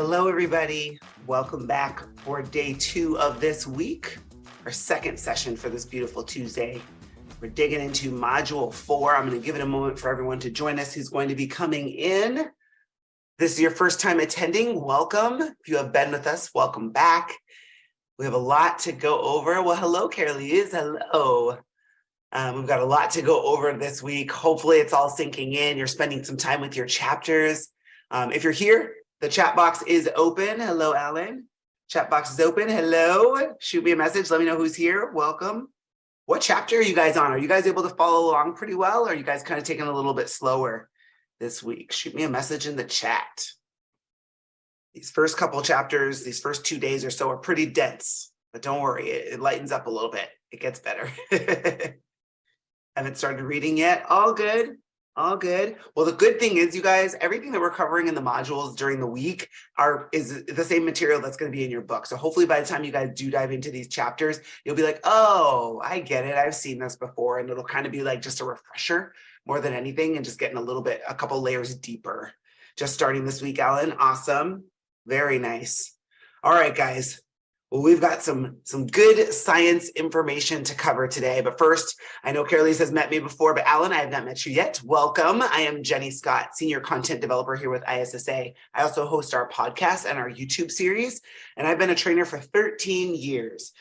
Hello, everybody. Welcome back for day 2 of this week, our second session for this beautiful Tuesday. We're digging into module 4. I'm going to give it a moment for everyone to join us who's going to be coming in. This is your first time attending. Welcome. If you have been with us, welcome back. We have a lot to go over. Well, hello, Carolise. Hello. We've got a lot to go over this week. Hopefully it's all sinking in. You're spending some time with your chapters. If you're here, the chat box is open. Hello, Alan. Chat box is open. Hello. Shoot me a message. Let me know who's here. Welcome. What chapter are you guys on? Are you guys able to follow along pretty well? Or are you guys kind of taking a little bit slower this week? Shoot me a message in the chat. These first couple chapters, these first 2 days or so are pretty dense, but don't worry, it lightens up a little bit. It gets better. Haven't started reading yet. All good. All good. Well, the good thing is, you guys, everything that we're covering in the modules during the week is the same material that's going to be in your book. So hopefully by the time you guys do dive into these chapters, you'll be like, oh, I get it. I've seen this before. And it'll kind of be like just a refresher more than anything and just getting a couple layers deeper. Just starting this week, Alan. Awesome. Very nice. All right, guys. Well, we've got some good science information to cover today. But first, I know Carolise has met me before, but Alan, I have not met you yet. Welcome. I am Jenny Scott, Senior Content Developer here with ISSA. I also host our podcast and our YouTube series, and I've been a trainer for 13 years,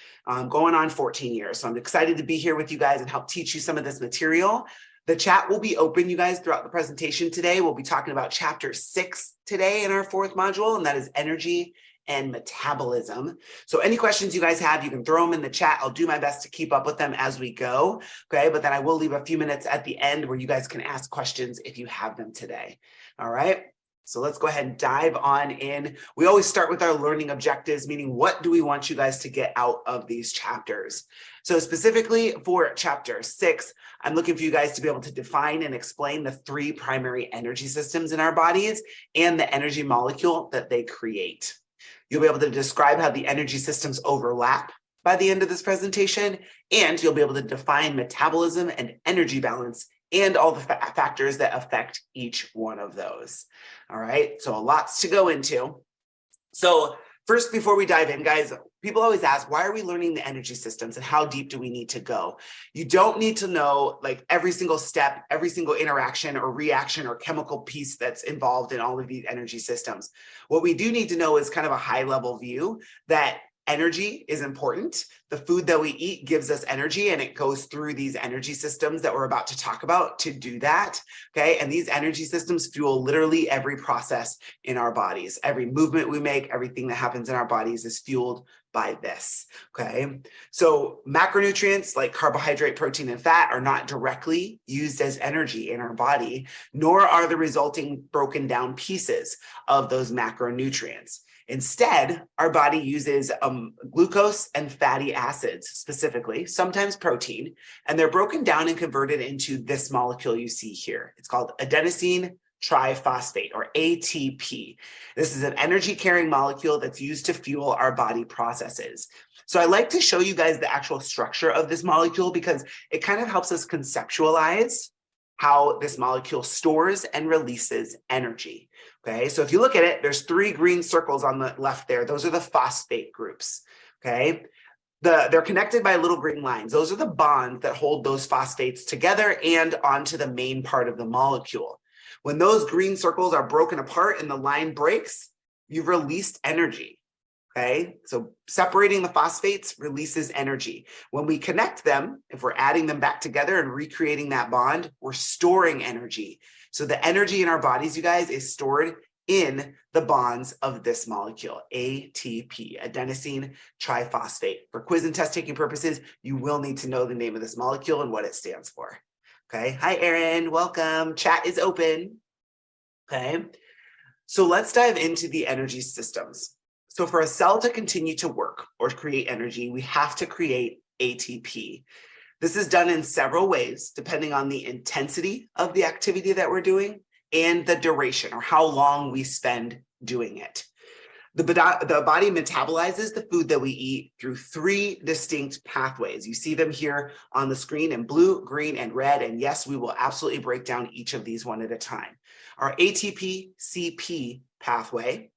going on 14 years. So I'm excited to be here with you guys and help teach you some of this material. The chat will be open, you guys, throughout the presentation today. We'll be talking about chapter 6 today in our 4th module, and that is energy and metabolism. So any questions you guys have, you can throw them in the chat. I'll do my best to keep up with them as we go. Okay, but then I will leave a few minutes at the end where you guys can ask questions if you have them today. All right. So let's go ahead and dive on in. We always start with our learning objectives, meaning what do we want you guys to get out of these chapters? So specifically for chapter 6, I'm looking for you guys to be able to define and explain the 3 primary energy systems in our bodies and the energy molecule that they create. You'll be able to describe how the energy systems overlap by the end of this presentation, and you'll be able to define metabolism and energy balance and all the factors that affect each one of those. All right, so lots to go into. So first, before we dive in, guys, people always ask, why are we learning the energy systems and how deep do we need to go? You don't need to know like every single step, every single interaction or reaction or chemical piece that's involved in all of these energy systems. What we do need to know is kind of a high level view that energy is important. The food that we eat gives us energy, and it goes through these energy systems that we're about to talk about to do that. Okay. And these energy systems fuel literally every process in our bodies. Every movement we make, everything that happens in our bodies is fueled by this. Okay. So macronutrients like carbohydrate, protein, and fat are not directly used as energy in our body, nor are the resulting broken down pieces of those macronutrients. Instead, our body uses glucose and fatty acids, specifically, sometimes protein, and they're broken down and converted into this molecule you see here. It's called adenosine triphosphate, or ATP. This is an energy-carrying molecule that's used to fuel our body processes. So I like to show you guys the actual structure of this molecule because it kind of helps us conceptualize how this molecule stores and releases energy. Okay, so if you look at it, there's 3 green circles on the left there. Those are the phosphate groups. Okay, they're connected by little green lines. Those are the bonds that hold those phosphates together and onto the main part of the molecule. When those green circles are broken apart and the line breaks, you've released energy. Okay, so separating the phosphates releases energy. When we connect them, if we're adding them back together and recreating that bond, we're storing energy. So the energy in our bodies, you guys, is stored in the bonds of this molecule, ATP, adenosine triphosphate. For quiz and test taking purposes, you will need to know the name of this molecule and what it stands for. Okay, hi, Erin, welcome. Chat is open. Okay, so let's dive into the energy systems. So for a cell to continue to work or create energy, we have to create ATP. This is done in several ways, depending on the intensity of the activity that we're doing and the duration or how long we spend doing it. The body metabolizes the food that we eat through 3 distinct pathways. You see them here on the screen in blue, green, and red. And yes, we will absolutely break down each of these one at a time. Our ATP-CP pathway,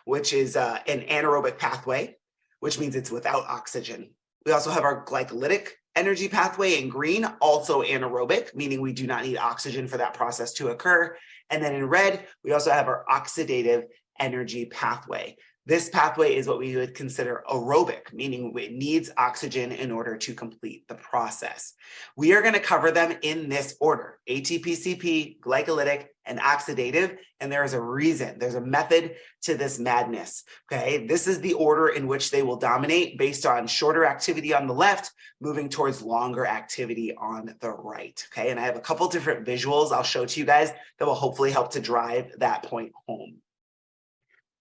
which is an anaerobic pathway, which means it's without oxygen. We also have our glycolytic energy pathway in green, also anaerobic, meaning we do not need oxygen for that process to occur. And then in red, we also have our oxidative energy pathway. This pathway is what we would consider aerobic, meaning it needs oxygen in order to complete the process. We are going to cover them in this order: ATP, CP, glycolytic, and oxidative. And there is a reason, there's a method to this madness. Okay, this is the order in which they will dominate based on shorter activity on the left, moving towards longer activity on the right. Okay, and I have a couple different visuals I'll show to you guys that will hopefully help to drive that point home.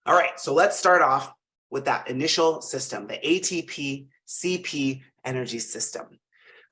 All right, so let's start off with that initial system, the ATP-CP energy system.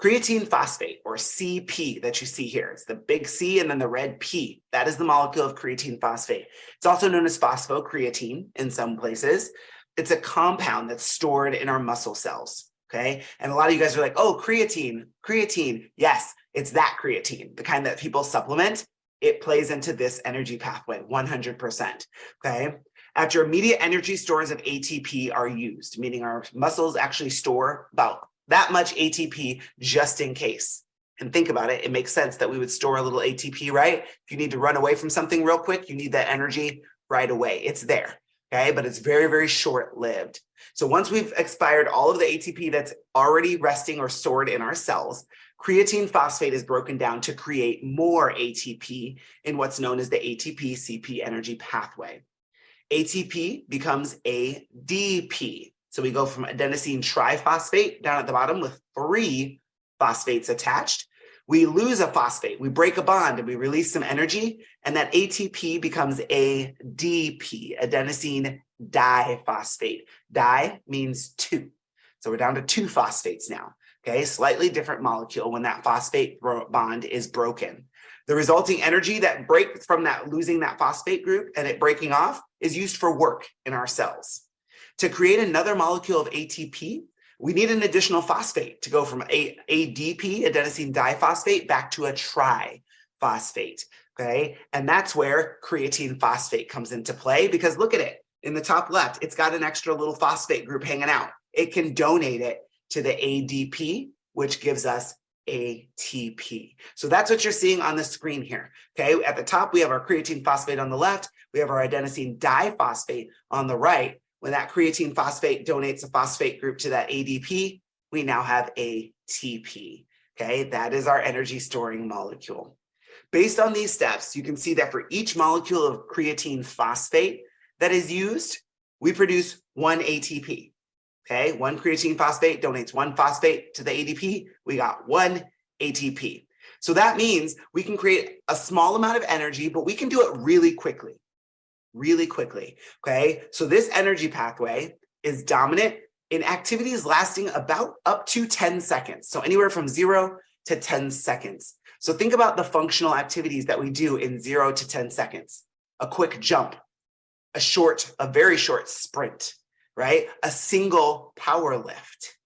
Creatine phosphate, or CP, that you see here. It's the big C and then the red P. That is the molecule of creatine phosphate. It's also known as phosphocreatine in some places. It's a compound that's stored in our muscle cells, okay? And a lot of you guys are like, oh, creatine. Yes, it's that creatine, the kind that people supplement. It plays into this energy pathway, 100%, okay? After immediate energy stores of ATP are used, meaning our muscles actually store about that much ATP just in case. And think about it, it makes sense that we would store a little ATP, right? If you need to run away from something real quick, you need that energy right away. It's there, okay? But it's very, very short-lived. So once we've expired all of the ATP that's already resting or stored in our cells, creatine phosphate is broken down to create more ATP in what's known as the ATP-CP energy pathway. ATP becomes ADP. So we go from adenosine triphosphate down at the bottom with 3 phosphates attached. We lose a phosphate, we break a bond and we release some energy, and that ATP becomes ADP, adenosine diphosphate. Di means 2. So we're down to 2 phosphates now. Okay, slightly different molecule when that phosphate bond is broken. The resulting energy that breaks from that losing that phosphate group and it breaking off is used for work in our cells. To create another molecule of ATP, we need an additional phosphate to go from ADP, adenosine diphosphate, back to a triphosphate, okay? And that's where creatine phosphate comes into play, because look at it, in the top left, it's got an extra little phosphate group hanging out. It can donate it to the ADP, which gives us ATP. So that's what you're seeing on the screen here. Okay, at the top, we have our creatine phosphate on the left. We have our adenosine diphosphate on the right. When that creatine phosphate donates a phosphate group to that ADP, we now have ATP. Okay, that is our energy storing molecule. Based on these steps, you can see that for each molecule of creatine phosphate that is used, we produce 1 ATP. Okay, 1 creatine phosphate donates 1 phosphate to the ADP. We got 1 ATP. So that means we can create a small amount of energy, but we can do it really quickly. Okay, so this energy pathway is dominant in activities lasting about up to 10 seconds. So anywhere from 0 to 10 seconds. So think about the functional activities that we do in 0 to 10 seconds. A quick jump, a very short sprint, right? A single power lift.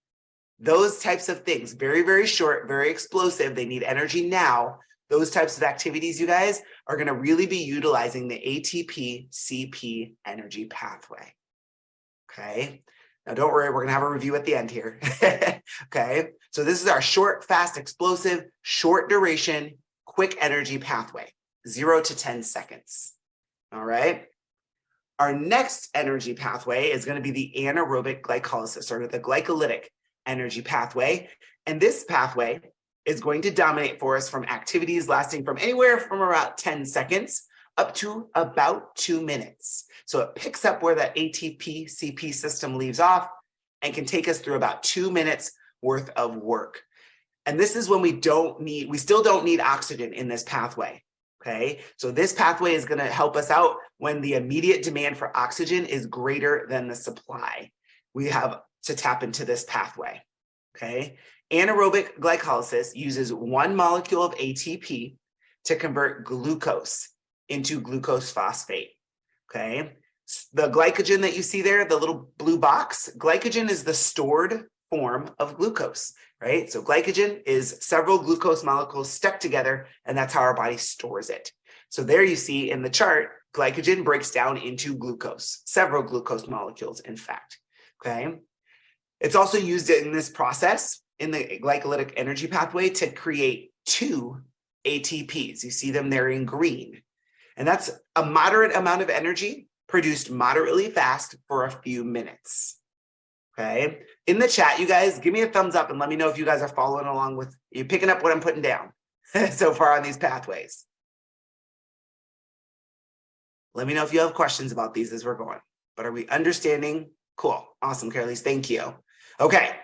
Those types of things, very, very short, very explosive. They need energy now. Those types of activities, you guys, are going to really be utilizing the ATP-CP energy pathway. Okay. Now, don't worry, we're going to have a review at the end here. Okay. So this is our short, fast, explosive, short duration, quick energy pathway, 0 to 10 seconds. All right. Our next energy pathway is going to be the anaerobic glycolysis, or the glycolytic energy pathway. And this pathway is going to dominate for us from activities lasting from anywhere from about 10 seconds up to about 2 minutes. So it picks up where that ATP-CP system leaves off and can take us through about 2 minutes worth of work. And this is when we still don't need oxygen in this pathway. Okay, so this pathway is going to help us out when the immediate demand for oxygen is greater than the supply. We have to tap into this pathway. Okay, anaerobic glycolysis uses 1 molecule of ATP to convert glucose into glucose phosphate. Okay, the glycogen that you see there, the little blue box, glycogen is the stored form of glucose, right? So glycogen is several glucose molecules stuck together, and that's how our body stores it. So there you see in the chart, glycogen breaks down into glucose, several glucose molecules, in fact, okay? It's also used in this process in the glycolytic energy pathway to create 2 ATPs. You see them there in green. And that's a moderate amount of energy produced moderately fast for a few minutes. Okay. In the chat, you guys, give me a thumbs up and let me know if you guys are following along with, you picking up what I'm putting down so far on these pathways. Let me know if you have questions about these as we're going. But are we understanding? Cool. Awesome, Carolise. Thank you. Okay.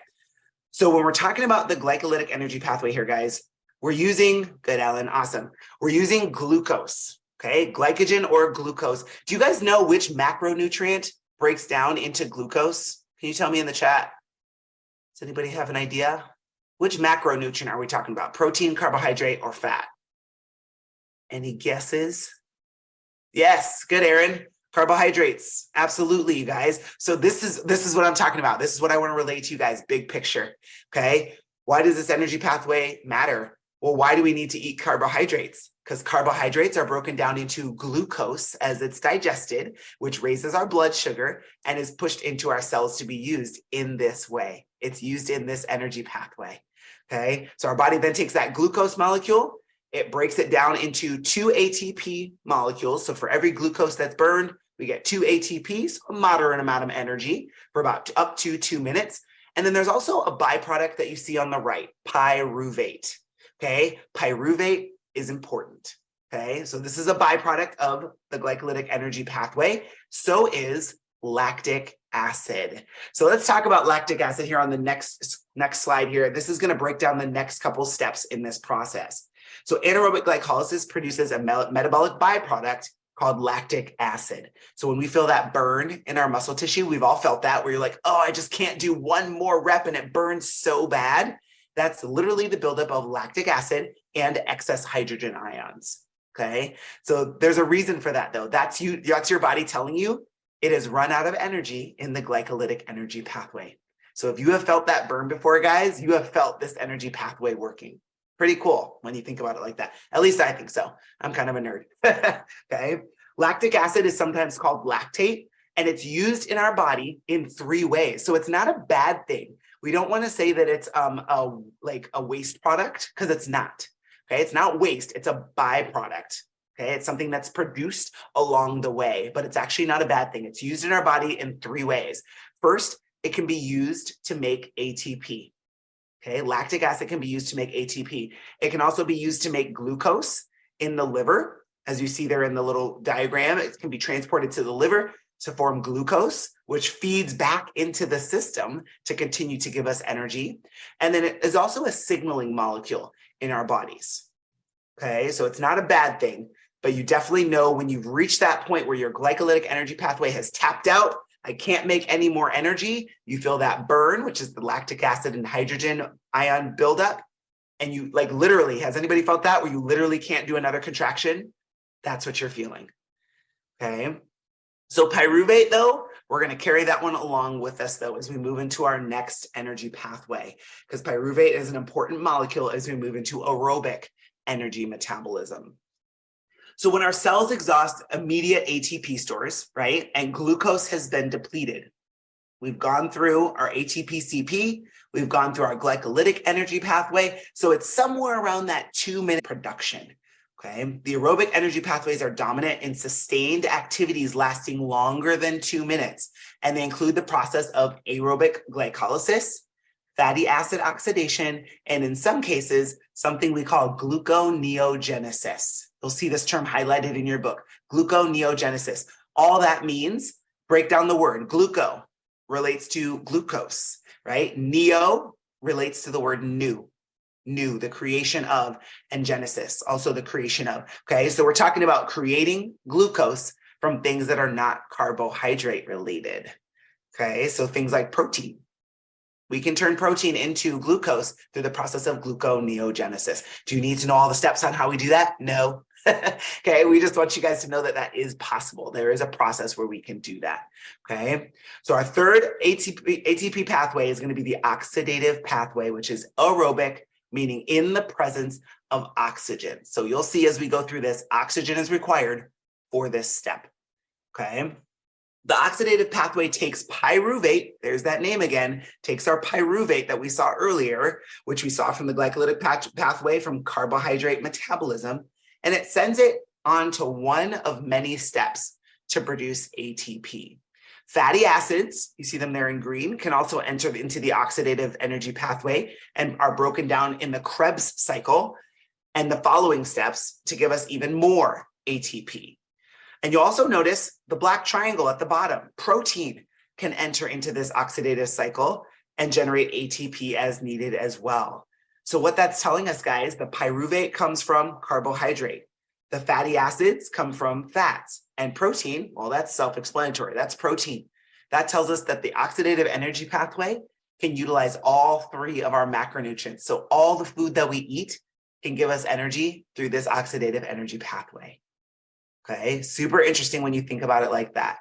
So when we're talking about the glycolytic energy pathway here, guys, we're using, good, Alan, awesome. We're using glucose, okay? Glycogen or glucose. Do you guys know which macronutrient breaks down into glucose? Can you tell me in the chat? Does anybody have an idea? Which macronutrient are we talking about? Protein, carbohydrate, or fat? Any guesses? Yes, good, Aaron. Carbohydrates, absolutely, you guys. So this is what I'm talking about. This is what I want to relate to you guys, big picture, okay? Why does this energy pathway matter? Well, why do we need to eat carbohydrates? Because carbohydrates are broken down into glucose as it's digested, which raises our blood sugar and is pushed into our cells to be used in this way. It's used in this energy pathway, okay? So our body then takes that glucose molecule, it breaks it down into 2 ATP molecules. So for every glucose that's burned, we get 2 ATPs, a moderate amount of energy for about up to 2 minutes. And then there's also a byproduct that you see on the right, pyruvate, okay? Pyruvate is important, okay? So this is a byproduct of the glycolytic energy pathway. So is lactic acid. So let's talk about lactic acid here on the next slide here. This is going to break down the next couple steps in this process. So anaerobic glycolysis produces a metabolic byproduct called lactic acid. So when we feel that burn in our muscle tissue, we've all felt that where you're like, oh, I just can't do one more rep and it burns so bad. That's literally the buildup of lactic acid and excess hydrogen ions, okay? So there's a reason for that though. That's your body telling you it has run out of energy in the glycolytic energy pathway. So if you have felt that burn before, guys, you have felt this energy pathway working. Pretty cool when you think about it like that. At least I think so. I'm kind of a nerd. Okay. Lactic acid is sometimes called lactate, and it's used in our body in 3 ways. So it's not a bad thing. We don't want to say that it's like a waste product, because it's not. Okay. It's not waste. It's a byproduct. Okay. It's something that's produced along the way, but it's actually not a bad thing. It's used in our body in 3 ways. First, it can be used to make ATP. Okay, lactic acid can be used to make ATP. It can also be used to make glucose in the liver. As you see there in the little diagram, it can be transported to the liver to form glucose, which feeds back into the system to continue to give us energy. And then it is also a signaling molecule in our bodies. Okay, so it's not a bad thing, but you definitely know when you've reached that point where your glycolytic energy pathway has tapped out, I can't make any more energy. You feel that burn, which is the lactic acid and hydrogen ion buildup. And you like literally, has anybody felt that where you literally can't do another contraction? That's what you're feeling. Okay. So pyruvate though, we're going to carry that one along with us though, as we move into our next energy pathway, because pyruvate is an important molecule as we move into aerobic energy metabolism. So when our cells exhaust immediate ATP stores, right, and glucose has been depleted, we've gone through our ATP-CP, we've gone through our glycolytic energy pathway, so it's somewhere around that 2-minute production, okay? The aerobic energy pathways are dominant in sustained activities lasting longer than 2 minutes, and they include the process of aerobic glycolysis, fatty acid oxidation, and in some cases, something we call gluconeogenesis. You'll see this term highlighted in your book, gluconeogenesis. All that means, break down the word. Gluco relates to glucose, right? Neo relates to the word new, the creation of, and genesis, also the creation of, okay? So we're talking about creating glucose from things that are not carbohydrate related, okay? So things like protein. We can turn protein into glucose through the process of gluconeogenesis. Do you need to know all the steps on how we do that? No. Okay, we just want you guys to know that that is possible. There is a process where we can do that. Okay, so our third ATP pathway is going to be the oxidative pathway, which is aerobic, meaning in the presence of oxygen. So you'll see as we go through this, oxygen is required for this step, okay? The oxidative pathway takes pyruvate, there's that name again, takes our pyruvate that we saw earlier, which we saw from the glycolytic pathway from carbohydrate metabolism, and it sends it on to one of many steps to produce ATP. Fatty acids, you see them there in green, can also enter into the oxidative energy pathway and are broken down in the Krebs cycle and the following steps to give us even more ATP. And you'll also notice the black triangle at the bottom. Protein can enter into this oxidative cycle and generate ATP as needed as well. So what that's telling us, guys, the pyruvate comes from carbohydrate. The fatty acids come from fats, and protein, well, that's self-explanatory. That's protein. That tells us that the oxidative energy pathway can utilize all three of our macronutrients. So all the food that we eat can give us energy through this oxidative energy pathway. Okay, super interesting when you think about it like that.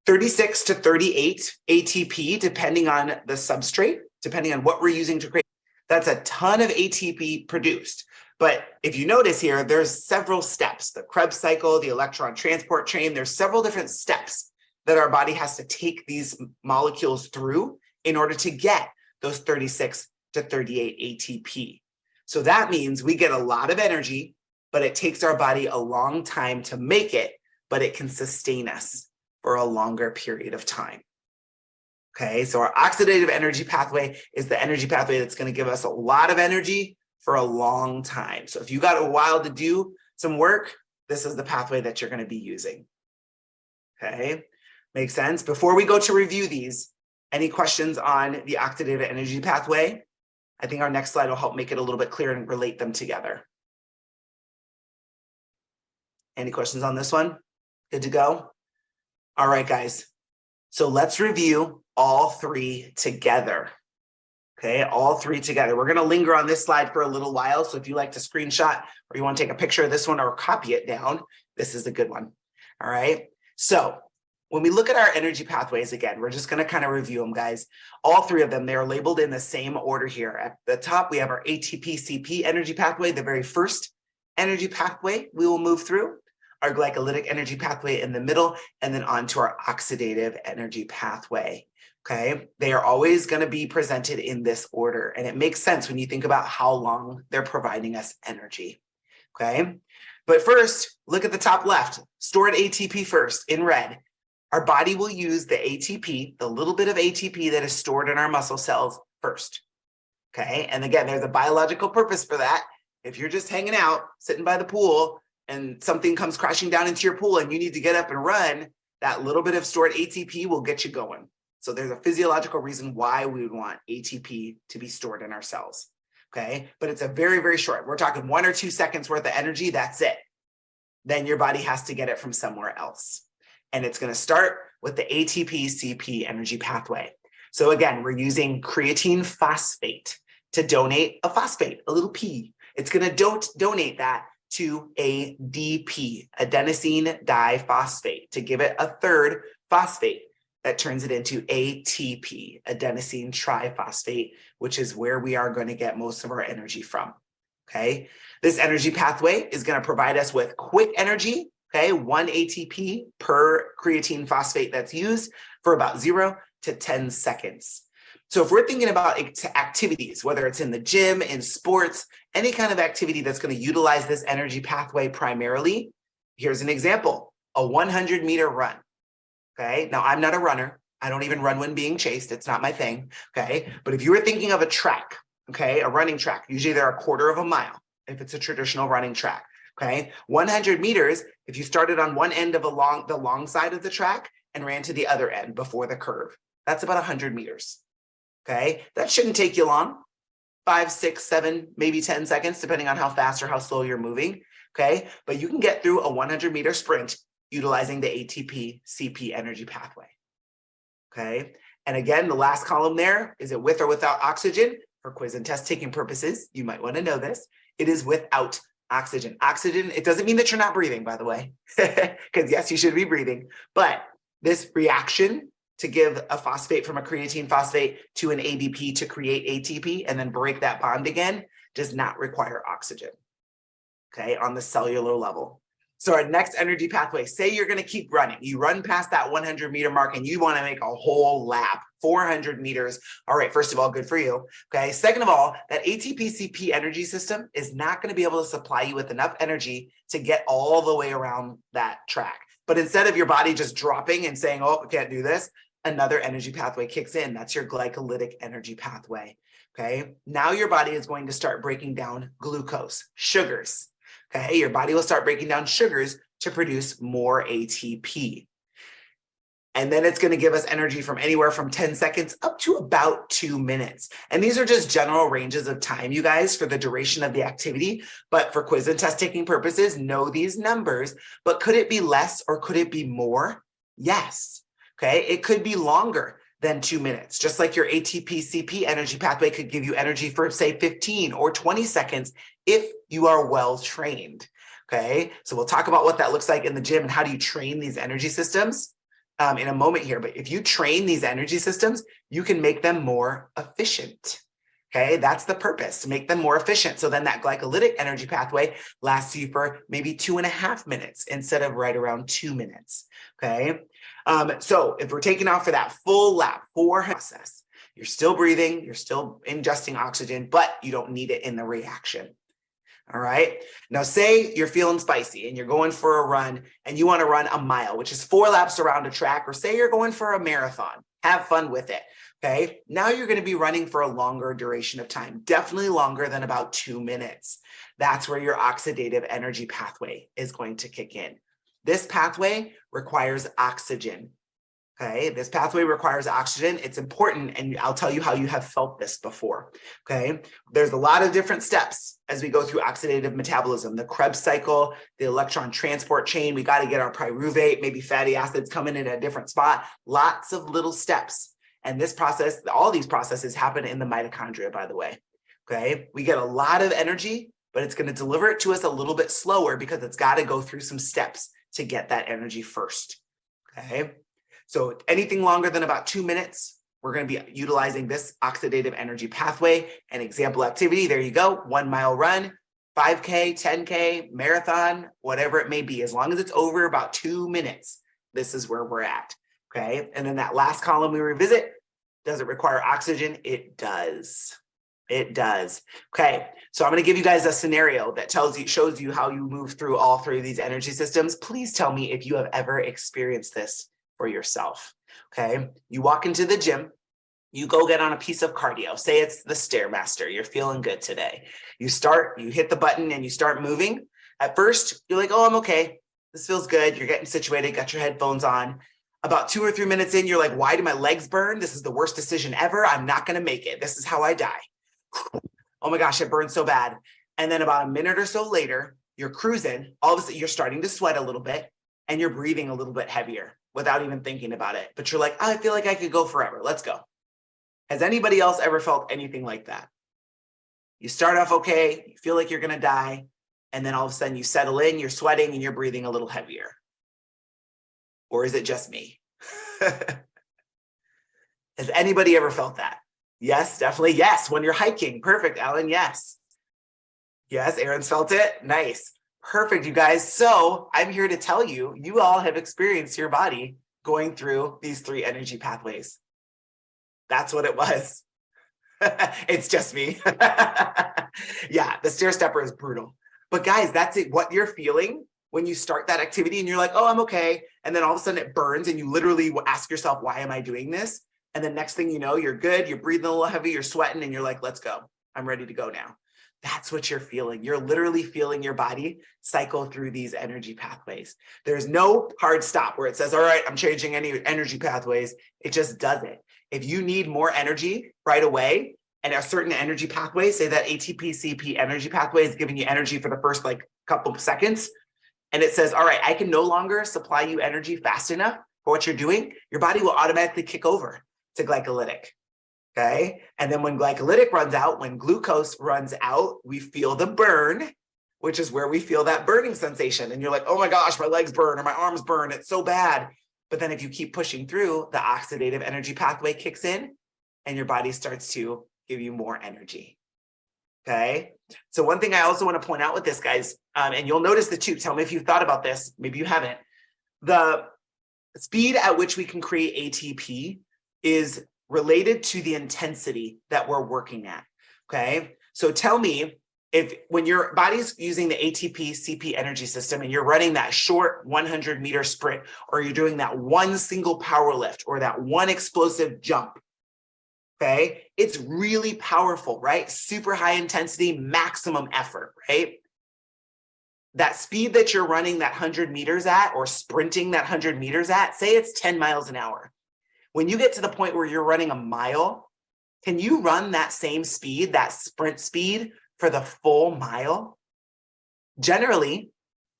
36 to 38 ATP, depending on the substrate, depending on what we're using to create. That's a ton of ATP produced. But if you notice here, there's several steps. The Krebs cycle, the electron transport chain, there's several different steps that our body has to take these molecules through in order to get those 36 to 38 ATP. So that means we get a lot of energy, but it takes our body a long time to make it, but it can sustain us for a longer period of time. Okay, so our oxidative energy pathway is the energy pathway that's going to give us a lot of energy for a long time. So if you got a while to do some work, this is the pathway that you're going to be using. Okay, makes sense? Before we go to review these, any questions on the oxidative energy pathway? I think our next slide will help make it a little bit clearer and relate them together. Any questions on this one? Good to go? All right, guys. So let's review all three together. Okay, all three together. We're going to linger on this slide for a little while. So if you like to screenshot or you want to take a picture of this one or copy it down, this is a good one. All right. So when we look at our energy pathways, again, we're just going to kind of review them, guys. All three of them, they are labeled in the same order here. At the top, we have our ATP-CP energy pathway, the very first energy pathway we will move through. Our glycolytic energy pathway in the middle, and then on to our oxidative energy pathway. Okay, they are always going to be presented in this order, and it makes sense when you think about how long they're providing us energy. Okay, but first, look at the top left, stored ATP first in red. Our body will use the ATP, the little bit of ATP that is stored in our muscle cells first. Okay, and again, there's a biological purpose for that. If you're just hanging out, sitting by the pool, and something comes crashing down into your pool and you need to get up and run, that little bit of stored ATP will get you going. So there's a physiological reason why we would want ATP to be stored in our cells. Okay, but it's a very, very short. We're talking 1 or 2 seconds worth of energy. That's it. Then your body has to get it from somewhere else. And it's going to start with the ATP-CP energy pathway. So again, we're using creatine phosphate to donate a phosphate, a little P. It's going to donate that to ADP, adenosine diphosphate, to give it a third phosphate that turns it into ATP, adenosine triphosphate, which is where we are going to get most of our energy from. Okay, this energy pathway is going to provide us with quick energy. Okay, 1 ATP per creatine phosphate that's used for about 0 to 10 seconds. So if we're thinking about activities, whether it's in the gym, in sports, any kind of activity that's going to utilize this energy pathway primarily, here's an example, a 100-meter run. Okay, now I'm not a runner. I don't even run when being chased. It's not my thing. Okay, but if you were thinking of a track, okay, a running track, usually they're a quarter of a mile if it's a traditional running track. Okay, 100 meters, if you started on one end of the long side of the track and ran to the other end before the curve, that's about 100 meters. Okay, that shouldn't take you long, 5, 6, 7, maybe 10 seconds, depending on how fast or how slow you're moving. Okay, but you can get through a 100-meter sprint utilizing the ATP-CP energy pathway. Okay, and again, the last column there, is it with or without oxygen? For quiz and test taking purposes, you might want to know this. It is without oxygen. Oxygen, it doesn't mean that you're not breathing, by the way, because yes, you should be breathing, but this reaction to give a phosphate from a creatine phosphate to an ADP to create ATP and then break that bond again does not require oxygen, okay, on the cellular level. So our next energy pathway, say you're going to keep running. You run past that 100-meter mark and you want to make a whole lap, 400 meters. All right, first of all, good for you. Okay. Second of all, that ATP-CP energy system is not going to be able to supply you with enough energy to get all the way around that track. But instead of your body just dropping and saying, oh, I can't do this, another energy pathway kicks in. That's your glycolytic energy pathway. Okay. Now your body is going to start breaking down glucose, sugars. Okay, your body will start breaking down sugars to produce more ATP. And then it's going to give us energy from anywhere from 10 seconds up to about 2 minutes. And these are just general ranges of time, you guys, for the duration of the activity. But for quiz and test taking purposes, know these numbers. But could it be less or could it be more? Yes. Okay, it could be longer than 2 minutes. Just like your ATP-CP energy pathway could give you energy for, say, 15 or 20 seconds if you are well trained. Okay, so we'll talk about what that looks like in the gym and how do you train these energy systems in a moment here. But if you train these energy systems, you can make them more efficient. Okay, that's the purpose, to make them more efficient. So then that glycolytic energy pathway lasts you for maybe 2.5 minutes instead of right around 2 minutes. Okay, so if we're taking off for that full lap, process, you're still breathing, you're still ingesting oxygen, but you don't need it in the reaction. All right. Now, say you're feeling spicy and you're going for a run and you want to run a mile, which is 4 laps around a track, or say you're going for a marathon. Have fun with it. Okay. Now you're going to be running for a longer duration of time, definitely longer than about 2 minutes. That's where your oxidative energy pathway is going to kick in. This pathway requires oxygen. Okay, this pathway requires oxygen. It's important, and I'll tell you how you have felt this before. Okay, there's a lot of different steps as we go through oxidative metabolism, the Krebs cycle, the electron transport chain. We got to get our pyruvate, maybe fatty acids coming in at a different spot. Lots of little steps. And this process, all these processes happen in the mitochondria, by the way. Okay, we get a lot of energy, but it's going to deliver it to us a little bit slower because it's got to go through some steps to get that energy first. Okay. So anything longer than about 2 minutes, we're going to be utilizing this oxidative energy pathway. An example activity, there you go, 1 mile run, 5K, 10K, marathon, whatever it may be. As long as it's over about 2 minutes, this is where we're at. Okay. And then that last column we revisit, does it require oxygen? It does. It does. Okay. So I'm going to give you guys a scenario that shows you how you move through all 3 of these energy systems. Please tell me if you have ever experienced this for yourself. Okay. You walk into the gym, you go get on a piece of cardio. Say it's the Stairmaster. You're feeling good today. You hit the button and you start moving. At first, you're like, oh, I'm okay. This feels good. You're getting situated, got your headphones on. About 2 or 3 minutes in, you're like, why do my legs burn? This is the worst decision ever. I'm not going to make it. This is how I die. Oh my gosh, it burns so bad. And then about a minute or so later, you're cruising. All of a sudden, you're starting to sweat a little bit and you're breathing a little bit heavier without even thinking about it. But you're like, oh, I feel like I could go forever. Let's go. Has anybody else ever felt anything like that? You start off okay, you feel like you're going to die, and then all of a sudden you settle in, you're sweating, and you're breathing a little heavier. Or is it just me? Has anybody ever felt that? Yes, definitely. Yes, when you're hiking. Perfect, Alan. Yes. Yes, Aaron's felt it. Nice. Perfect, you guys. So I'm here to tell you, you all have experienced your body going through these 3 energy pathways. That's what it was. It's just me. Yeah, the stair stepper is brutal. But guys, that's it. What you're feeling when you start that activity and you're like, oh, I'm okay. And then all of a sudden it burns and you literally ask yourself, why am I doing this? And the next thing you know, you're good. You're breathing a little heavy. You're sweating and you're like, let's go. I'm ready to go now. That's what you're feeling. You're literally feeling your body cycle through these energy pathways. There's no hard stop where it says, all right, I'm changing any energy pathways. It just does it. If you need more energy right away and a certain energy pathway, say that ATP-CP energy pathway is giving you energy for the first couple of seconds, and it says, all right, I can no longer supply you energy fast enough for what you're doing, your body will automatically kick over to glycolytic. Okay. And then when glycolytic runs out, when glucose runs out, we feel the burn, which is where we feel that burning sensation. And you're like, oh my gosh, my legs burn or my arms burn. It's so bad. But then if you keep pushing through, the oxidative energy pathway kicks in and your body starts to give you more energy. Okay. So one thing I also want to point out with this, guys, and you'll notice the two, tell me if you've thought about this, maybe you haven't. The speed at which we can create ATP is related to the intensity that we're working at. Okay. So tell me, if when your body's using the ATP CP energy system and you're running that short 100-meter sprint, or you're doing that one single power lift or that one explosive jump, okay, it's really powerful, right? Super high intensity, maximum effort, right? That speed that you're running that 100 meters at, or sprinting that 100 meters at, say it's 10 miles an hour. When you get to the point where you're running a mile, can you run that same speed, that sprint speed, for the full mile? Generally,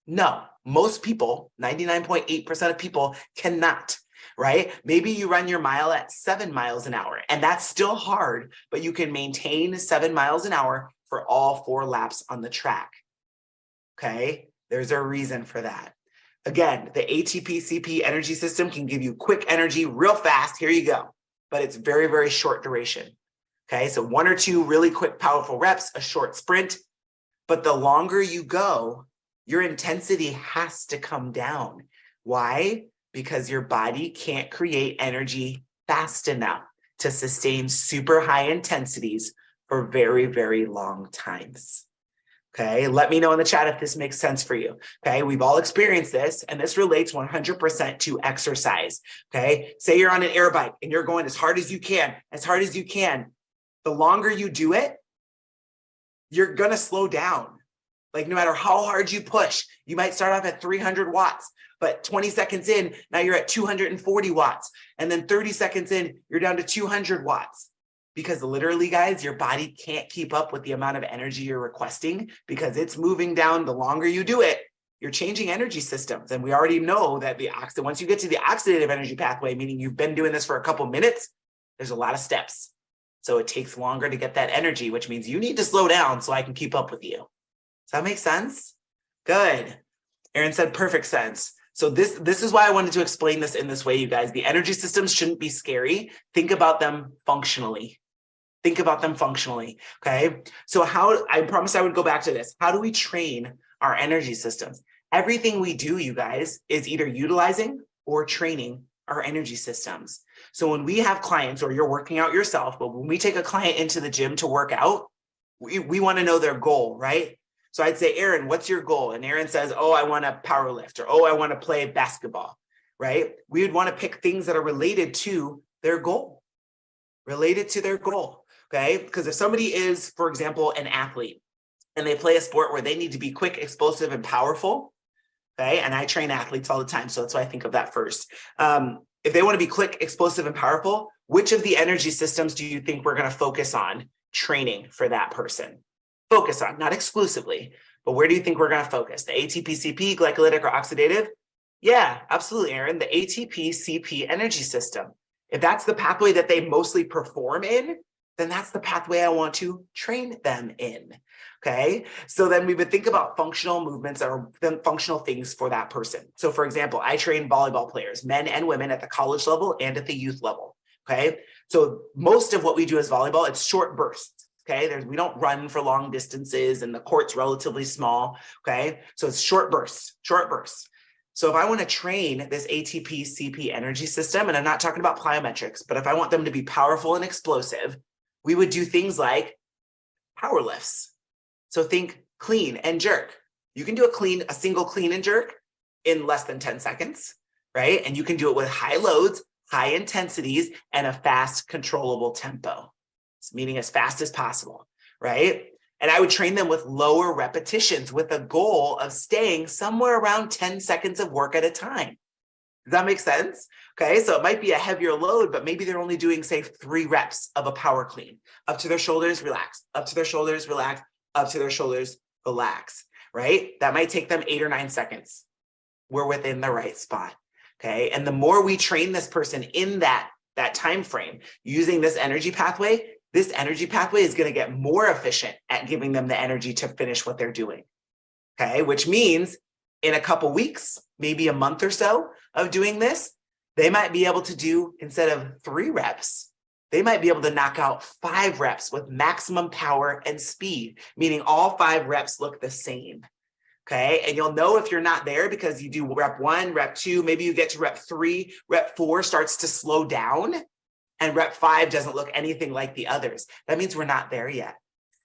no. Most people, 99.8% of people, cannot, right? Maybe you run your mile at 7 miles an hour, and that's still hard, but you can maintain 7 miles an hour for all 4 laps on the track. Okay, there's a reason for that. Again, the ATP CP energy system can give you quick energy real fast. Here you go. But it's very, very short duration. Okay, so 1 or 2 really quick, powerful reps, a short sprint. But the longer you go, your intensity has to come down. Why? Because your body can't create energy fast enough to sustain super high intensities for very, very long times. Okay, let me know in the chat if this makes sense for you. Okay, we've all experienced this, and this relates 100% to exercise. Okay, say you're on an air bike and you're going as hard as you can, as hard as you can. The longer you do it, you're going to slow down. Like, no matter how hard you push, you might start off at 300 watts, but 20 seconds in, now you're at 240 watts. And then 30 seconds in, you're down to 200 watts. Because literally, guys, your body can't keep up with the amount of energy you're requesting, because it's moving down. The longer you do it, you're changing energy systems. And we already know that once you get to the oxidative energy pathway, meaning you've been doing this for a couple minutes, there's a lot of steps. So it takes longer to get that energy, which means you need to slow down so I can keep up with you. Does that make sense? Good. Aaron said perfect sense. So this is why I wanted to explain this in this way, you guys. The energy systems shouldn't be scary. Think about them functionally. Think about them functionally, okay? So I promised I would go back to this. How do we train our energy systems? Everything we do, you guys, is either utilizing or training our energy systems. So when we have clients, or you're working out yourself, but when we take a client into the gym to work out, we want to know their goal, right? So I'd say, Aaron, what's your goal? And Aaron says, oh, I want to power lift, or oh, I want to play basketball, right? We would want to pick things that are related to their goal, okay? Because if somebody is, for example, an athlete, and they play a sport where they need to be quick, explosive, and powerful, okay? And I train athletes all the time, so that's why I think of that first. If they want to be quick, explosive, and powerful, which of the energy systems do you think we're going to focus on training for that person? Focus on, not exclusively, but where do you think we're going to focus? The ATP, CP, glycolytic, or oxidative? Yeah, absolutely, Aaron. The ATP, CP energy system. If that's the pathway that they mostly perform in, then that's the pathway I want to train them in. Okay, so then we would think about functional movements or functional things for that person. So for example, I train volleyball players, men and women, at the college level and at the youth level. Okay, so most of what we do as volleyball, it's short bursts. Okay, we don't run for long distances, and the court's relatively small. Okay, so it's short bursts. So if I want to train this ATP CP energy system, and I'm not talking about plyometrics, but if I want them to be powerful and explosive, we would do things like power lifts. So think clean and jerk. You can do a single clean and jerk in less than 10 seconds, right? And you can do it with high loads, high intensities, and a fast, controllable tempo. It's meaning as fast as possible, right? And I would train them with lower repetitions with a goal of staying somewhere around 10 seconds of work at a time. Does that make sense? Okay, so it might be a heavier load, but maybe they're only doing, say, 3 reps of a power clean. Up to their shoulders, relax. Up to their shoulders, relax. Up to their shoulders, relax, right? That might take them 8 or 9 seconds. We're within the right spot, okay? And the more we train this person in that time frame using this energy pathway is going to get more efficient at giving them the energy to finish what they're doing, okay? Which means in a couple weeks, maybe a month or so of doing this, they might be able to do, instead of 3 reps, they might be able to knock out 5 reps with maximum power and speed, meaning all 5 reps look the same. Okay, and you'll know if you're not there because you do rep 1, rep 2, maybe you get to rep 3, rep 4 starts to slow down, and rep 5 doesn't look anything like the others. That means we're not there yet.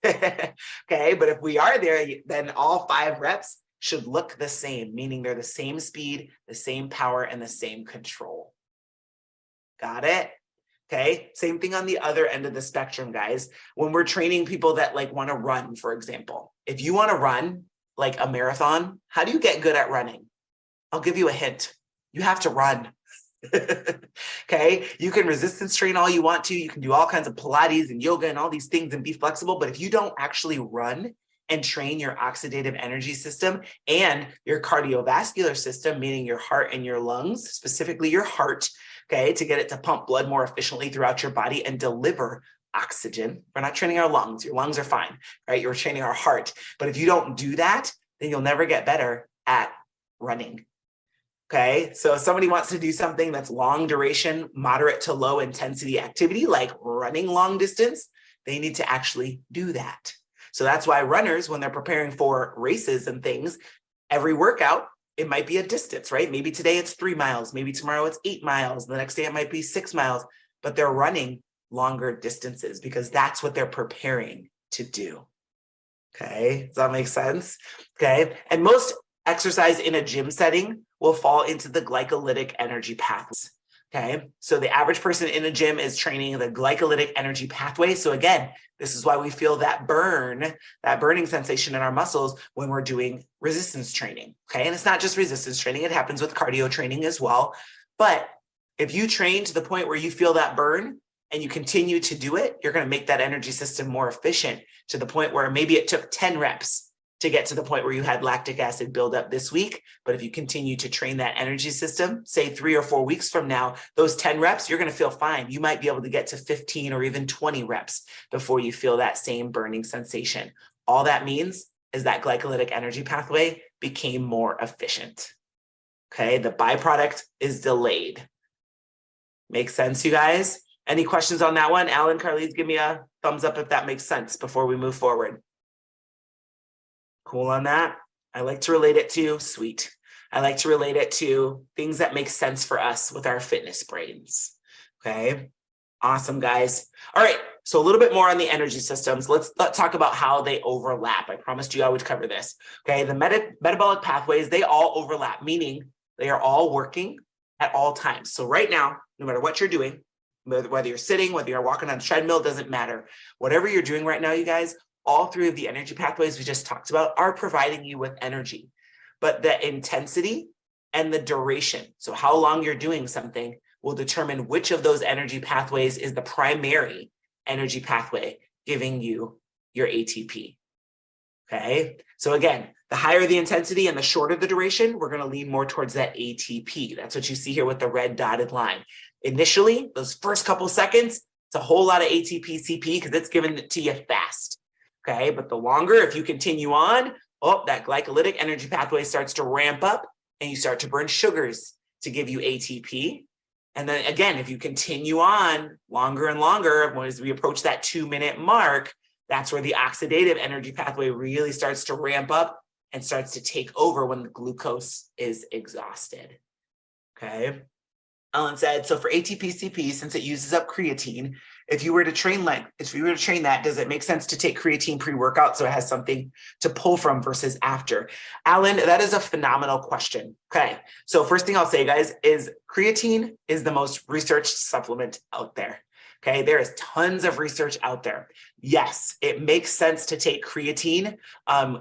Okay, but if we are there, then all 5 reps should look the same, meaning they're the same speed, the same power, and the same control. Got it? Okay, same thing on the other end of the spectrum, guys. When we're training people that like want to run, for example, if you want to run like a marathon, how do you get good at running? I'll give you a hint. You have to run. Okay, you can resistance train all you want to. You can do all kinds of Pilates and yoga and all these things and be flexible. But if you don't actually run and train your oxidative energy system and your cardiovascular system, meaning your heart and your lungs, specifically your heart, okay, to get it to pump blood more efficiently throughout your body and deliver oxygen. We're not training our lungs. Your lungs are fine, right? You're training our heart. But if you don't do that, then you'll never get better at running. Okay, so if somebody wants to do something that's long duration, moderate to low intensity activity, like running long distance, they need to actually do that. So that's why runners, when they're preparing for races and things, every workout, it might be a distance, right? Maybe today it's 3 miles, maybe tomorrow it's 8 miles, the next day it might be 6 miles, but they're running longer distances because that's what they're preparing to do. Okay, does that make sense? Okay, and most exercise in a gym setting will fall into the glycolytic energy pathways. Okay, so the average person in a gym is training the glycolytic energy pathway. So again, this is why we feel that burning sensation in our muscles when we're doing resistance training. Okay, and it's not just resistance training, it happens with cardio training as well. But if you train to the point where you feel that burn and you continue to do it, you're going to make that energy system more efficient to the point where maybe it took 10 reps to get to the point where you had lactic acid buildup this week. But if you continue to train that energy system, say 3 or 4 weeks from now, those 10 reps, you're going to feel fine. You might be able to get to 15 or even 20 reps before you feel that same burning sensation. All that means is that glycolytic energy pathway became more efficient. Okay, the byproduct is delayed. Make sense, you guys? Any questions on that one? Alan, Carlise, give me a thumbs up if that makes sense before we move forward. Cool on that? I like to relate it to, sweet. I like to relate it to things that make sense for us with our fitness brains. Okay, awesome, guys. All right, so a little bit more on the energy systems. Let's talk about how they overlap. I promised you I would cover this. Okay, the metabolic pathways, they all overlap, meaning they are all working at all times. So right now, no matter what you're doing, whether you're sitting, whether you're walking on a treadmill, doesn't matter. Whatever you're doing right now, you guys, all 3 of the energy pathways we just talked about are providing you with energy. But the intensity and the duration, so how long you're doing something, will determine which of those energy pathways is the primary energy pathway giving you your ATP. Okay, so again, the higher the intensity and the shorter the duration, we're going to lean more towards that ATP. That's what you see here with the red dotted line. Initially, those first couple seconds, it's a whole lot of ATP, CP because it's giving it to you fast. Okay, but the longer, if you continue on, that glycolytic energy pathway starts to ramp up and you start to burn sugars to give you ATP. And then again, if you continue on longer and longer, as we approach that 2-minute mark, that's where the oxidative energy pathway really starts to ramp up and starts to take over when the glucose is exhausted. Okay. Ellen said, so for ATP-CP, since it uses up creatine, if you were to train that, does it make sense to take creatine pre-workout so it has something to pull from versus after? Alan, that is a phenomenal question. Okay, so first thing I'll say, guys, is creatine is the most researched supplement out there. Okay, there is tons of research out there. Yes, it makes sense to take creatine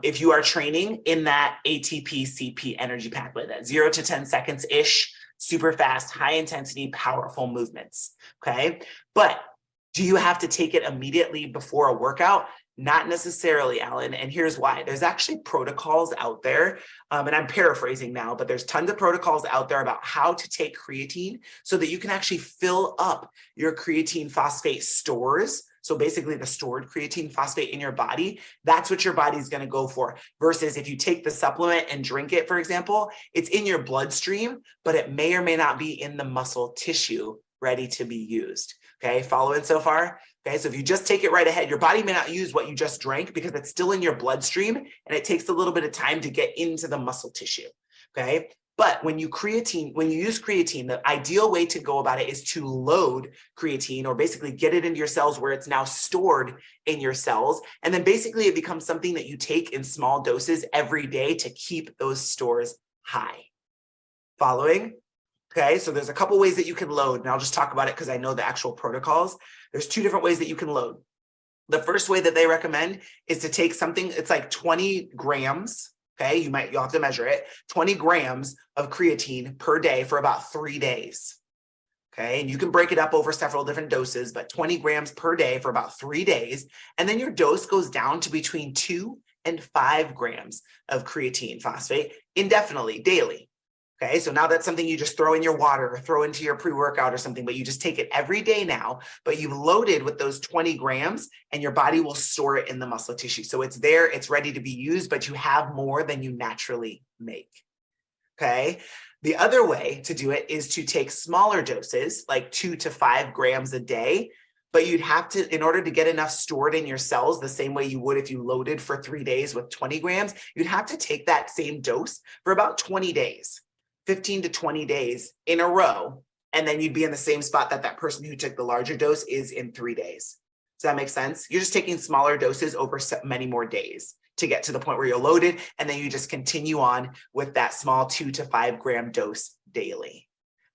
if you are training in that ATP-CP energy pathway, that 0 to 10 seconds-ish, super fast, high intensity, powerful movements, okay? But do you have to take it immediately before a workout? Not necessarily, Alan, and here's why. There's actually protocols out there, and I'm paraphrasing now, but there's tons of protocols out there about how to take creatine so that you can actually fill up your creatine phosphate stores. So basically the stored creatine phosphate in your body, that's what your body's going to go for. Versus if you take the supplement and drink it, for example, it's in your bloodstream, but it may or may not be in the muscle tissue ready to be used. Okay, following so far? Okay, so if you just take it right ahead, your body may not use what you just drank because it's still in your bloodstream and it takes a little bit of time to get into the muscle tissue. Okay, but when you use creatine, the ideal way to go about it is to load creatine, or basically get it into your cells where it's now stored in your cells. And then basically it becomes something that you take in small doses every day to keep those stores high. Following? Okay, so there's a couple ways that you can load, and I'll just talk about it because I know the actual protocols. There's 2 different ways that you can load. The first way that they recommend is to take something, it's like 20 grams. Okay, you'll have to measure it, 20 grams of creatine per day for about 3 days. Okay, and you can break it up over several different doses, but 20 grams per day for about 3 days. And then your dose goes down to between 2 and 5 grams of creatine phosphate indefinitely, daily. Okay, so now that's something you just throw in your water or throw into your pre-workout or something, but you just take it every day now, but you've loaded with those 20 grams and your body will store it in the muscle tissue. So it's there, it's ready to be used, but you have more than you naturally make. Okay, the other way to do it is to take smaller doses, like 2 to 5 grams a day, but you'd have to, in order to get enough stored in your cells the same way you would if you loaded for 3 days with 20 grams, you'd have to take that same dose for about 20 days. 15 to 20 days in a row, and then you'd be in the same spot that that person who took the larger dose is in 3 days. Does that make sense? You're just taking smaller doses over many more days to get to the point where you're loaded, and then you just continue on with that small 2 to 5 gram dose daily.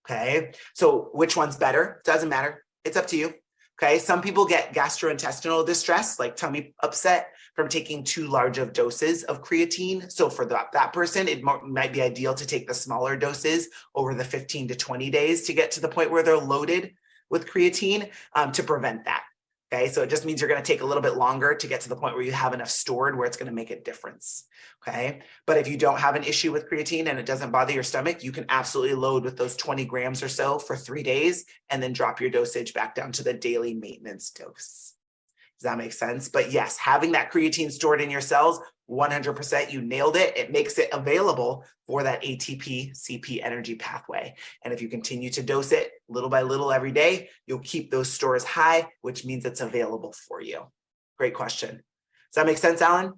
Okay, so which one's better? Doesn't matter. It's up to you. Okay, some people get gastrointestinal distress, like tummy upset, from taking too large of doses of creatine. So for that person, it might be ideal to take the smaller doses over the 15 to 20 days to get to the point where they're loaded with creatine to prevent that. Okay, so it just means you're going to take a little bit longer to get to the point where you have enough stored where it's going to make a difference. Okay, but if you don't have an issue with creatine and it doesn't bother your stomach, you can absolutely load with those 20 grams or so for 3 days and then drop your dosage back down to the daily maintenance dose. Does that make sense? But yes, having that creatine stored in your cells, 100%, you nailed it. It makes it available for that ATP CP energy pathway. And if you continue to dose it little by little every day, you'll keep those stores high, which means it's available for you. Great question. Does that make sense, Alan?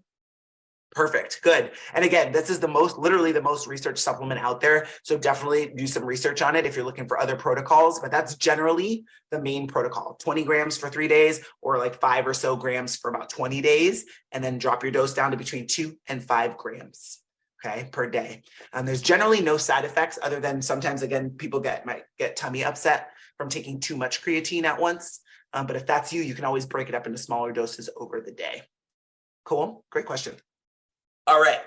Perfect. Good. And again, this is literally the most researched supplement out there. So definitely do some research on it if you're looking for other protocols, but that's generally the main protocol. 20 grams for 3 days, or like 5 or so grams for about 20 days, and then drop your dose down to between 2 and 5 grams. Okay, per day. There's generally no side effects other than sometimes, again, people might get tummy upset from taking too much creatine at once. But if that's you, you can always break it up into smaller doses over the day. Cool. Great question. All right,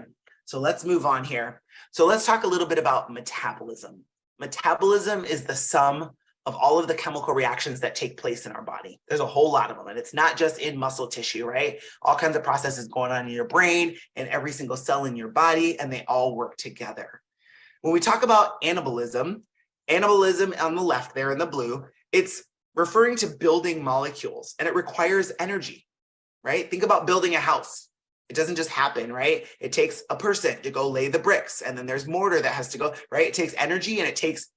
so let's move on here. So let's talk a little bit about metabolism. Metabolism is the sum of all of the chemical reactions that take place in our body. There's a whole lot of them, and it's not just in muscle tissue, right? All kinds of processes going on in your brain and every single cell in your body, and they all work together. When we talk about anabolism on the left there in the blue, it's referring to building molecules, and it requires energy, right? Think about building a house. It doesn't just happen, right? It takes a person to go lay the bricks, and then there's mortar that has to go, right? It takes energy, and it takes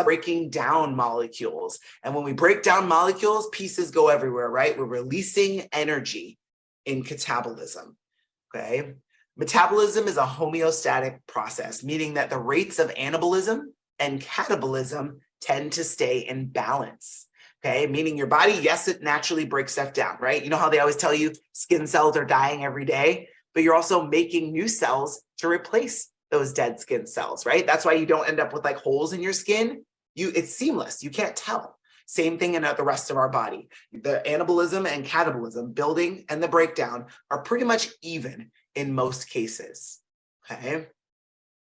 breaking down molecules. And when we break down molecules, pieces go everywhere, right? We're releasing energy in catabolism, okay? Metabolism is a homeostatic process, meaning that the rates of anabolism and catabolism tend to stay in balance. Okay, meaning your body, yes, it naturally breaks stuff down, right? You know how they always tell you skin cells are dying every day, but you're also making new cells to replace those dead skin cells, right? That's why you don't end up with like holes in your skin. It's seamless. You can't tell. Same thing in the rest of our body. The anabolism and catabolism, building and the breakdown, are pretty much even in most cases, okay?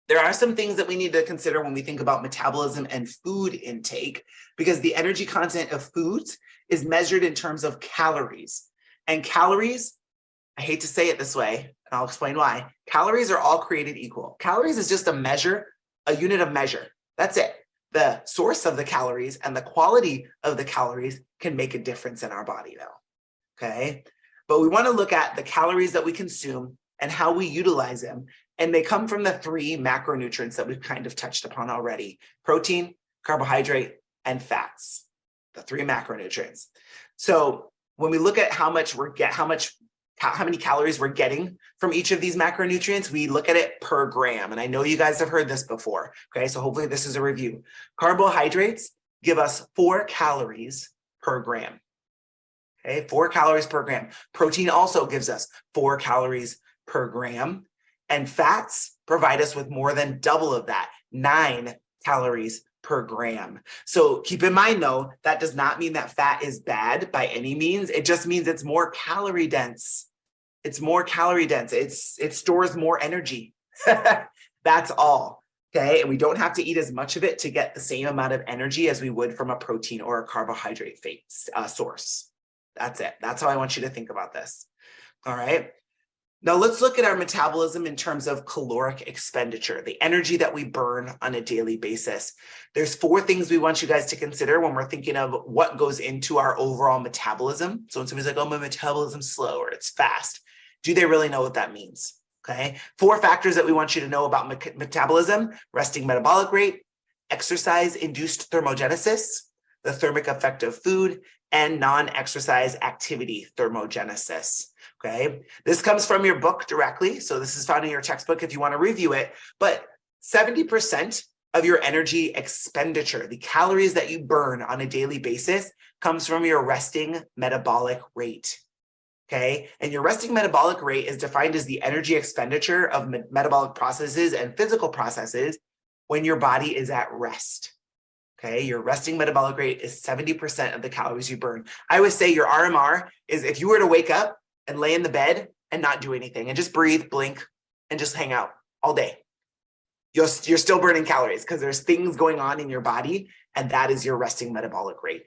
There are some things that we need to consider when we think about metabolism and food intake, because the energy content of foods is measured in terms of calories. And calories, I hate to say it this way, and I'll explain why. Calories are all created equal. Calories is just a unit of measure. That's it. The source of the calories and the quality of the calories can make a difference in our body though, okay? But we want to look at the calories that we consume and how we utilize them. And they come from the 3 macronutrients that we've kind of touched upon already: protein, carbohydrate, and fats. the 3 macronutrients. So when we look at how many calories we're getting from each of these macronutrients, we look at it per gram. And I know you guys have heard this before. Okay, so hopefully this is a review. Carbohydrates give us 4 calories per gram. Okay, 4 calories per gram. Protein also gives us 4 calories per gram. And fats provide us with more than double of that, 9 calories per gram. So keep in mind though, that does not mean that fat is bad by any means. It just means it's more calorie dense. It's more calorie dense. It stores more energy. That's all. Okay. And we don't have to eat as much of it to get the same amount of energy as we would from a protein or a carbohydrate source. That's it. That's how I want you to think about this. All right. Now let's look at our metabolism in terms of caloric expenditure, the energy that we burn on a daily basis. There's 4 things we want you guys to consider when we're thinking of what goes into our overall metabolism. So when somebody's like, oh, my metabolism's slow or it's fast, do they really know what that means? Okay. 4 factors that we want you to know about metabolism: resting metabolic rate, exercise-induced thermogenesis, the thermic effect of food, and non-exercise activity thermogenesis. Okay, this comes from your book directly. So this is found in your textbook if you want to review it. But 70% of your energy expenditure, the calories that you burn on a daily basis, comes from your resting metabolic rate. Okay, and your resting metabolic rate is defined as the energy expenditure of metabolic processes and physical processes when your body is at rest. Okay, your resting metabolic rate is 70% of the calories you burn. I always say your RMR is if you were to wake up and lay in the bed and not do anything and just breathe, blink, and just hang out all day, you're still burning calories because there's things going on in your body, and that is your resting metabolic rate.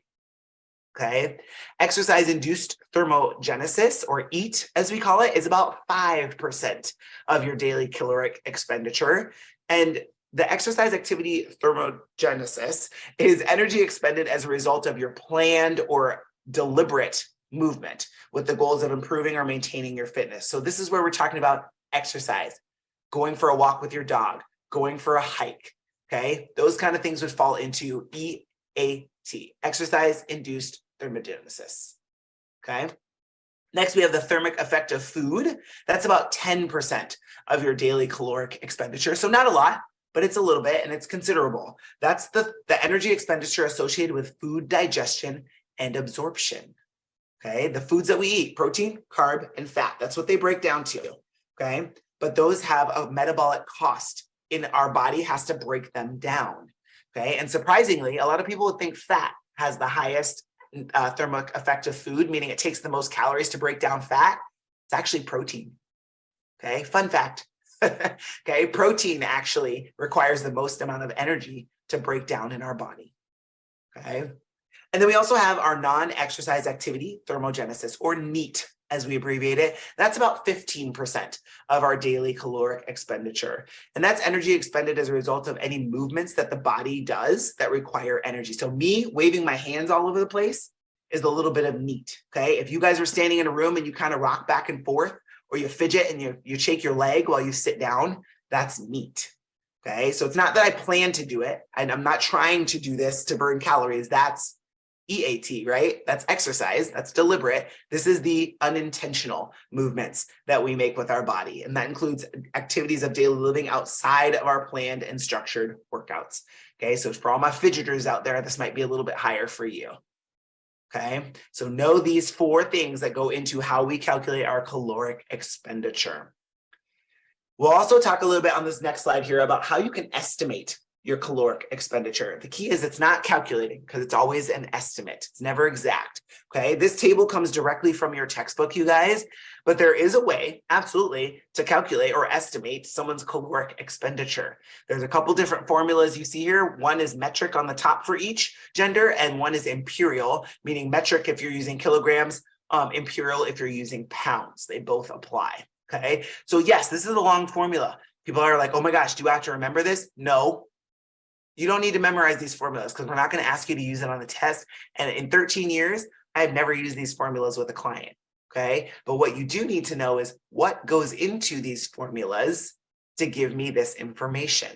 Okay, exercise-induced thermogenesis, or EAT as we call it, is about 5% of your daily caloric expenditure. And the exercise activity thermogenesis is energy expended as a result of your planned or deliberate movement with the goals of improving or maintaining your fitness. So this is where we're talking about exercise, going for a walk with your dog, going for a hike. Okay, those kind of things would fall into EAT, exercise-induced thermogenesis. Okay. Next, we have the thermic effect of food. That's about 10% of your daily caloric expenditure. So not a lot, but it's a little bit, and it's considerable. That's the energy expenditure associated with food digestion and absorption. Okay, the foods that we eat, protein, carb, and fat, that's what they break down to. Okay, but those have a metabolic cost in our body, has to break them down. Okay, and surprisingly, a lot of people would think fat has the highest thermic effect of food, meaning it takes the most calories to break down fat. It's actually protein. Okay, fun fact. Okay, protein actually requires the most amount of energy to break down in our body. Okay, and then we also have our non-exercise activity thermogenesis, or NEAT as we abbreviate it. That's about 15% of our daily caloric expenditure. And that's energy expended as a result of any movements that the body does that require energy. So me waving my hands all over the place is a little bit of NEAT. Okay, if you guys are standing in a room and you kind of rock back and forth, or you fidget and you shake your leg while you sit down, that's NEAT. Okay, so it's not that I plan to do it, and I'm not trying to do this to burn calories. That's EAT, right? That's exercise, that's deliberate. This is the unintentional movements that we make with our body. And that includes activities of daily living outside of our planned and structured workouts. Okay, so for all my fidgeters out there, this might be a little bit higher for you. Okay, so know these 4 things that go into how we calculate our caloric expenditure. We'll also talk a little bit on this next slide here about how you can estimate your caloric expenditure. The key is it's not calculating, because it's always an estimate. It's never exact. Okay, this table comes directly from your textbook, you guys, but there is a way, absolutely, to calculate or estimate someone's caloric expenditure. There's a couple different formulas you see here. One is metric on the top for each gender, and one is imperial, meaning metric if you're using kilograms, imperial if you're using pounds. They both apply. Okay, so yes, this is a long formula. People are like, oh my gosh, do I have to remember this? No. You don't need to memorize these formulas, because we're not going to ask you to use it on the test. And in 13 years, I've never used these formulas with a client. Okay. But what you do need to know is what goes into these formulas to give me this information.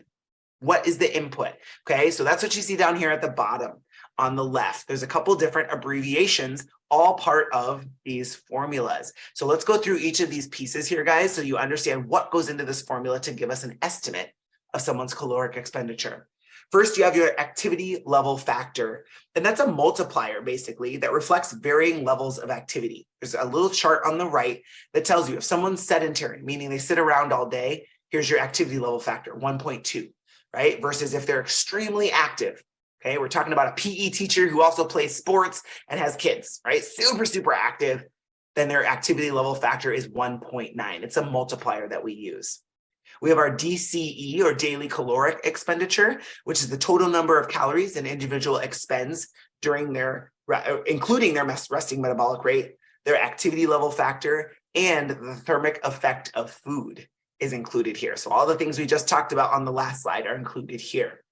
What is the input? Okay. So that's what you see down here at the bottom. on the left. There's a couple different abbreviations, all part of these formulas. So let's go through each of these pieces here, guys, so you understand what goes into this formula to give us an estimate of someone's caloric expenditure. First, you have your activity level factor, and that's a multiplier, basically, that reflects varying levels of activity. There's a little chart on the right that tells you if someone's sedentary, meaning they sit around all day, here's your activity level factor, 1.2, right? Versus if they're extremely active, okay? We're talking about a PE teacher who also plays sports and has kids, right? Super, super active, then their activity level factor is 1.9. It's a multiplier that we use. We have our DCE, or daily caloric expenditure, which is the total number of calories an individual expends during their, including their resting metabolic rate, their activity level factor, and the thermic effect of food is included here. So all the things we just talked about on the last slide are included here.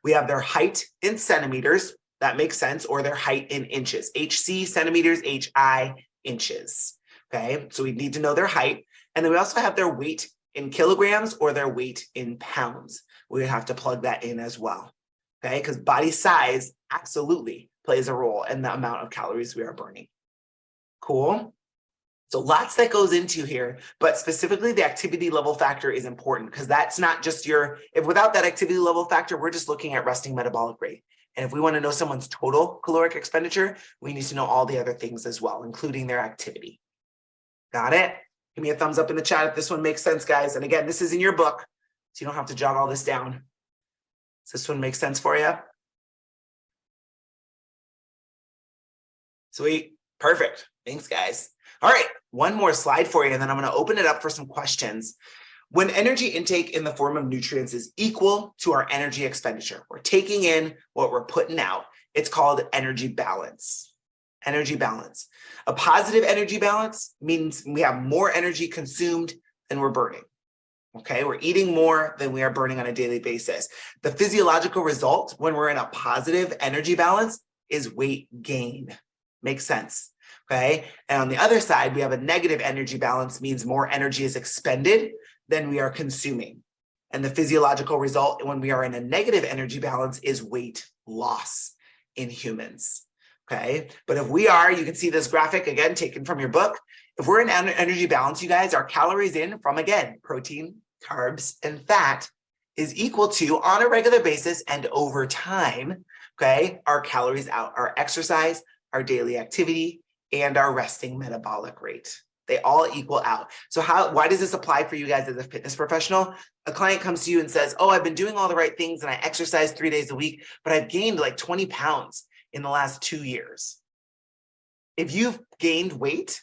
We have their height in centimeters, that makes sense, or their height in inches. HC, centimeters, HI, inches. Okay, so we need to know their height. And then we also have their weight in kilograms or their weight in pounds. We have to plug that in as well, okay? Because body size absolutely plays a role in the amount of calories we are burning. Cool. So lots that goes into here, but specifically the activity level factor is important because that's not just if without that activity level factor, we're just looking at resting metabolic rate. And if we want to know someone's total caloric expenditure, we need to know all the other things as well, including their activity. Got it? Give me a thumbs up in the chat if this one makes sense, guys. And again, this is in your book, so you don't have to jot all this down. Does this one make sense for you? Sweet. Perfect. Thanks, guys. All right, one more slide for you, and then I'm going to open it up for some questions. When energy intake in the form of nutrients is equal to our energy expenditure, we're taking in what we're putting out. It's called energy balance. Energy balance. A positive energy balance means we have more energy consumed than we're burning. Okay, we're eating more than we are burning on a daily basis. The physiological result when we're in a positive energy balance is weight gain. Makes sense. Okay, and on the other side, we have a negative energy balance, means more energy is expended than we are consuming. And the physiological result when we are in a negative energy balance is weight loss in humans. Okay, but if we are, you can see this graphic again, taken from your book. If we're in energy balance, you guys, our calories in from, again, protein, carbs, and fat is equal to, on a regular basis and over time, okay, our calories out, our exercise, our daily activity, and our resting metabolic rate. They all equal out. So why does this apply for you guys as a fitness professional? A client comes to you and says, oh, I've been doing all the right things and I exercise 3 days a week, but I've gained like 20 pounds in the last 2 years. If you've gained weight,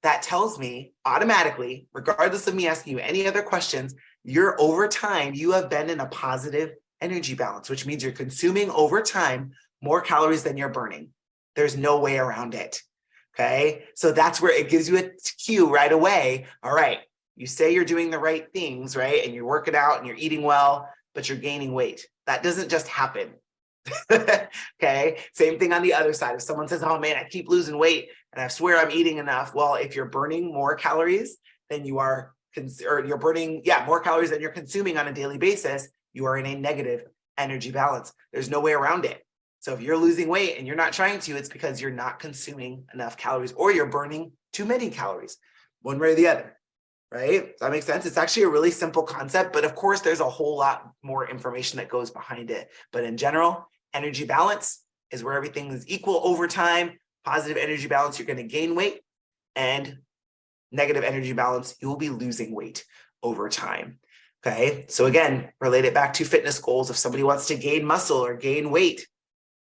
that tells me automatically, regardless of me asking you any other questions, over time, you have been in a positive energy balance, which means you're consuming over time more calories than you're burning. There's no way around it. Okay, so that's where it gives you a cue right away. All right, you say you're doing the right things, right? And you're working out and you're eating well, but you're gaining weight. That doesn't just happen. Okay, same thing on the other side. If someone says, oh man, I keep losing weight and I swear I'm eating enough. Well, if you're burning more calories than you are, or you're burning, more calories than you're consuming on a daily basis, you are in a negative energy balance. There's no way around it. So if you're losing weight and you're not trying to, it's because you're not consuming enough calories or you're burning too many calories, one way or the other, right? Does that make sense? It's actually a really simple concept, but of course there's a whole lot more information that goes behind it. But in general, energy balance is where everything is equal over time. Positive energy balance, you're going to gain weight, and negative energy balance, you will be losing weight over time. Okay. So again, relate it back to fitness goals. If somebody wants to gain muscle or gain weight,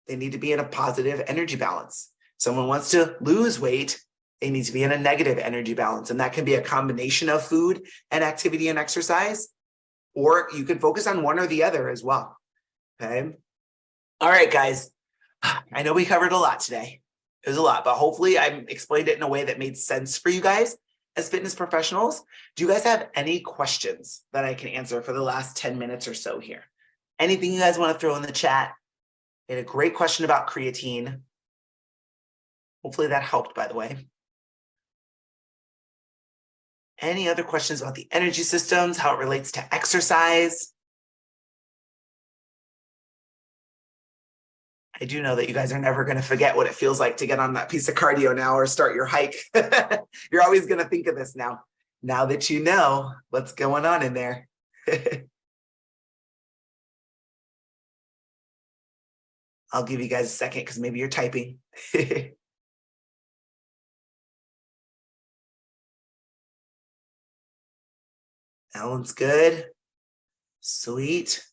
they need to be in a positive energy balance. Someone wants to lose weight, they need to be in a negative energy balance. And that can be a combination of food and activity and exercise, or you can focus on one or the other as well. Okay. All right, guys. I know we covered a lot today. It was a lot, but hopefully I explained it in a way that made sense for you guys as fitness professionals. Do you guys have any questions that I can answer for the last 10 minutes or so here? Anything you guys want to throw in the chat? I had a great question about creatine. Hopefully that helped, by the way. Any other questions about the energy systems, how it relates to exercise? I do know that you guys are never going to forget what it feels like to get on that piece of cardio now or start your hike. You're always going to think of this now that you know what's going on in there. I'll give you guys a second because maybe you're typing. Ellen's good. Sweet.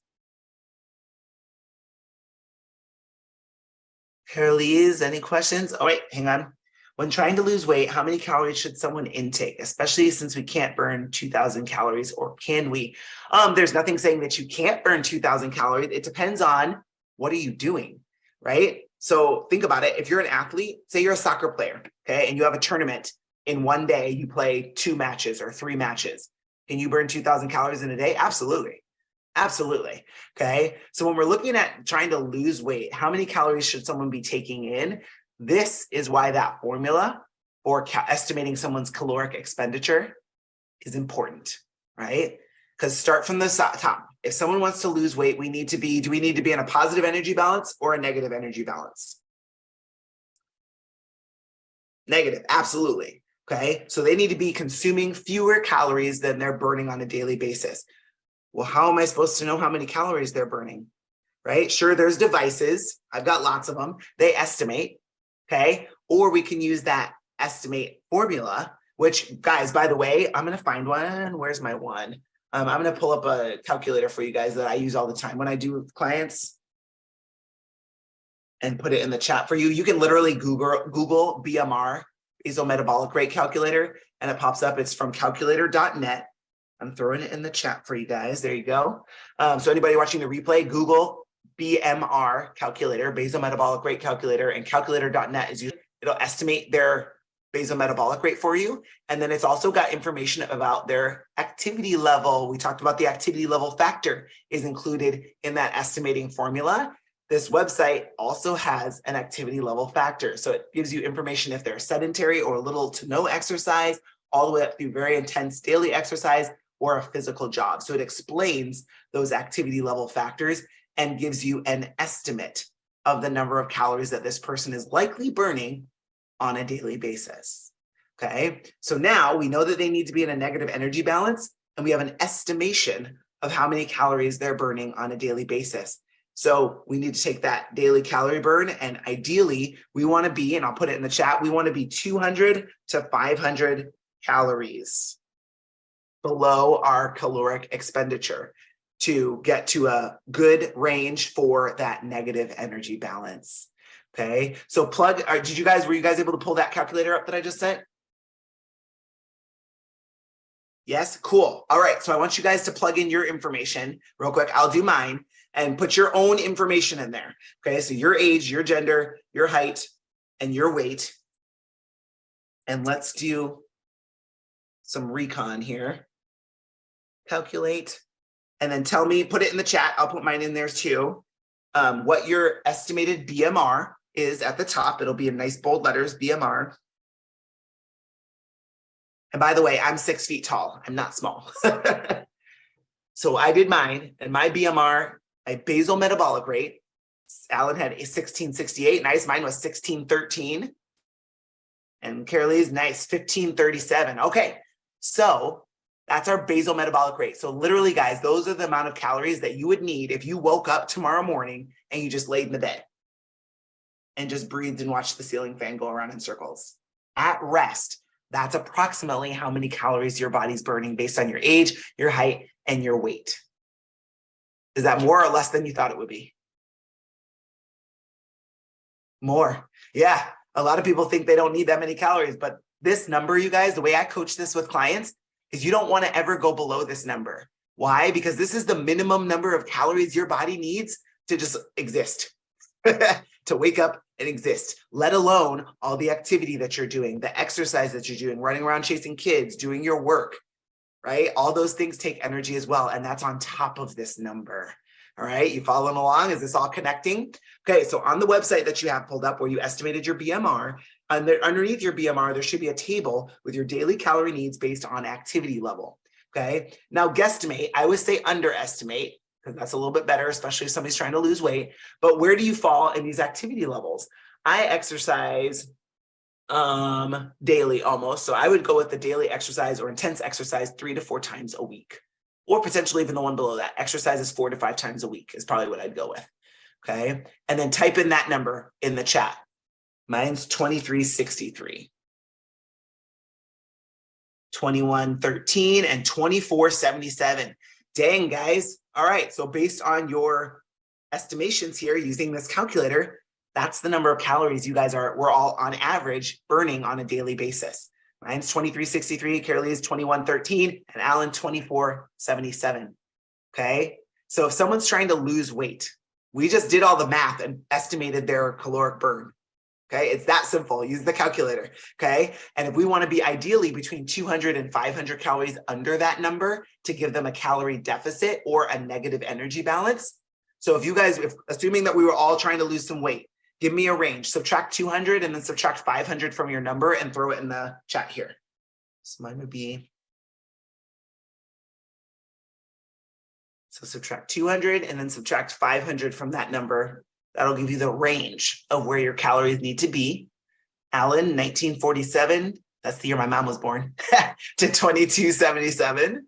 Carolise, any questions? Oh, wait, hang on. When trying to lose weight, how many calories should someone intake, especially since we can't burn 2,000 calories, or can we? There's nothing saying that you can't burn 2,000 calories. It depends on what are you doing, right? So think about it. If you're an athlete, say you're a soccer player, okay, and you have a tournament in one day, you play 2 matches or 3 matches. Can you burn 2,000 calories in a day? Absolutely. Absolutely. Okay. So when we're looking at trying to lose weight, how many calories should someone be taking in? This is why that formula for estimating someone's caloric expenditure is important, right? Because start from the top. If someone wants to lose weight, do we need to be in a positive energy balance or a negative energy balance? Negative. Absolutely. Okay. So they need to be consuming fewer calories than they're burning on a daily basis. Well, how am I supposed to know how many calories they're burning, right? Sure, there's devices. I've got lots of them. They estimate, okay? Or we can use that estimate formula, which, guys, by the way, I'm going to find one. Where's my one? I'm going to pull up a calculator for you guys that I use all the time when I do with clients and put it in the chat for you. You can literally Google BMR, basal metabolic rate calculator, and it pops up. It's from calculator.net. I'm throwing it in the chat for you guys. There you go. So anybody watching the replay, Google BMR calculator, basal metabolic rate calculator, and calculator.net is usually, it'll estimate their basal metabolic rate for you. And then it's also got information about their activity level. We talked about the activity level factor is included in that estimating formula. This website also has an activity level factor. So it gives you information if they're sedentary or little to no exercise, all the way up through very intense daily exercise, or a physical job. So it explains those activity level factors and gives you an estimate of the number of calories that this person is likely burning on a daily basis. Okay, so now we know that they need to be in a negative energy balance, and we have an estimation of how many calories they're burning on a daily basis. So we need to take that daily calorie burn, and ideally we want to be, and I'll put it in the chat, we want to be 200 to 500 calories below our caloric expenditure to get to a good range for that negative energy balance. Okay, so were you guys able to pull that calculator up that I just sent? Yes, cool. All right, so I want you guys to plug in your information real quick. I'll do mine and put your own information in there. Okay, so your age, your gender, your height, and your weight. And let's do some recon here. Calculate, and then tell me, put it in the chat. I'll put mine in there too. What your estimated BMR is at the top. It'll be in nice bold letters, BMR. And by the way, I'm 6 feet tall. I'm not small. So I did mine, and my BMR, my basal metabolic rate, Alan had a 1668. Nice. Mine was 1613. And Carolie's nice, 1537. Okay. So that's our basal metabolic rate. So literally, guys, those are the amount of calories that you would need if you woke up tomorrow morning and you just laid in the bed and just breathed and watched the ceiling fan go around in circles. At rest, that's approximately how many calories your body's burning based on your age, your height, and your weight. Is that more or less than you thought it would be? More. Yeah. A lot of people think they don't need that many calories, but this number, you guys, the way I coach this with clients is you don't want to ever go below this number. Why? Because this is the minimum number of calories your body needs to just exist, to wake up and exist, let alone all the activity that you're doing, the exercise that you're doing, running around chasing kids, doing your work, right? All those things take energy as well. And that's on top of this number. All right. You following along? Is this all connecting? Okay. So on the website that you have pulled up where you estimated your BMR, underneath your BMR, there should be a table with your daily calorie needs based on activity level. Okay. Now guesstimate, I always say underestimate. because that's a little bit better, especially if somebody's trying to lose weight. But where do you fall in these activity levels? I exercise daily almost. So I would go with the daily exercise or intense exercise 3 to 4 times a week, or potentially even the one below that. Exercises 4 to 5 times a week is probably what I'd go with. Okay. And then type in that number in the chat. Mine's 2363, 2113, and 2477. Dang, guys. All right. So based on your estimations here using this calculator, that's the number of calories you guys we're all on average burning on a daily basis. Mine's 2363, Carolee's 2113, and Alan 2477. Okay. So if someone's trying to lose weight, we just did all the math and estimated their caloric burn. Okay. It's that simple. Use the calculator. Okay. And if we want to be ideally between 200 and 500 calories under that number to give them a calorie deficit or a negative energy balance. So if you guys, assuming that we were all trying to lose some weight, give me a range. Subtract 200 and then subtract 500 from your number and throw it in the chat here. So mine would be, so subtract 200 and then subtract 500 from that number. That'll give you the range of where your calories need to be. Alan, 1947, that's the year my mom was born, to 2277.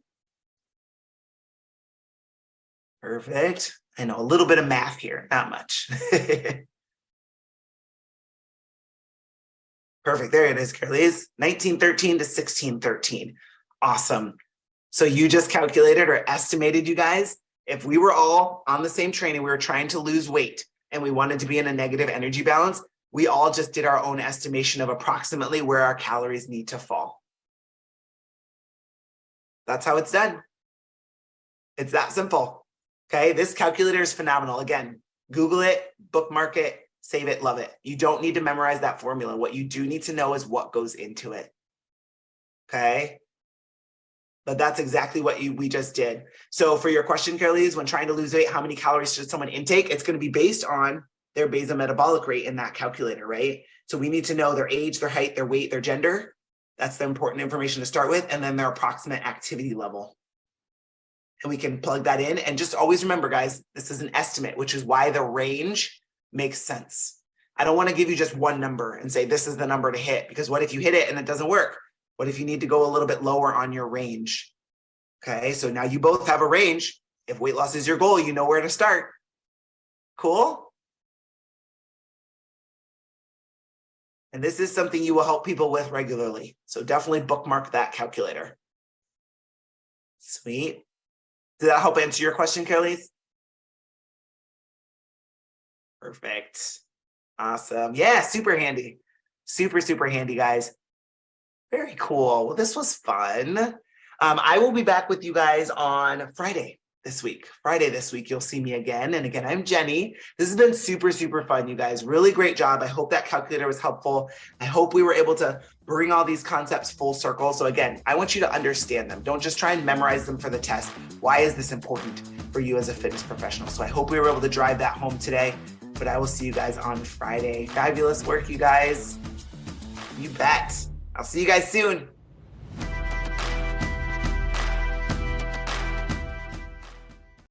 Perfect. I know a little bit of math here, not much. Perfect. There it is, Carolee's 1913 to 1613. Awesome. So you just calculated or estimated, you guys, if we were all on the same training, we were trying to lose weight and we wanted to be in a negative energy balance, we all just did our own estimation of approximately where our calories need to fall. That's how it's done. It's that simple. Okay. This calculator is phenomenal. Again, Google it, bookmark it, save it, love it. You don't need to memorize that formula. What you do need to know is what goes into it. Okay. But that's exactly what we just did. So for your question, Carolee, when trying to lose weight, how many calories should someone intake? It's going to be based on their basal metabolic rate in that calculator, right? So we need to know their age, their height, their weight, their gender. That's the important information to start with. And then their approximate activity level. And we can plug that in. And just always remember, guys, this is an estimate, which is why the range makes sense. I don't want to give you just one number and say, this is the number to hit, because what if you hit it and it doesn't work? What if you need to go a little bit lower on your range? Okay, so now you both have a range. If weight loss is your goal, you know where to start. Cool? And this is something you will help people with regularly. So definitely bookmark that calculator. Sweet. Did that help answer your question, Carolee? Perfect. Awesome. Yeah, super handy. Super, super handy, guys. Very cool. Well, this was fun. I will be back with you guys on Friday this week. You'll see me again. And again, I'm Jenny. This has been super, super fun, you guys. Really great job. I hope that calculator was helpful. I hope we were able to bring all these concepts full circle. So again, I want you to understand them. Don't just try and memorize them for the test. Why is this important for you as a fitness professional? So I hope we were able to drive that home today, but I will see you guys on Friday. Fabulous work, you guys. You bet. I'll see you guys soon.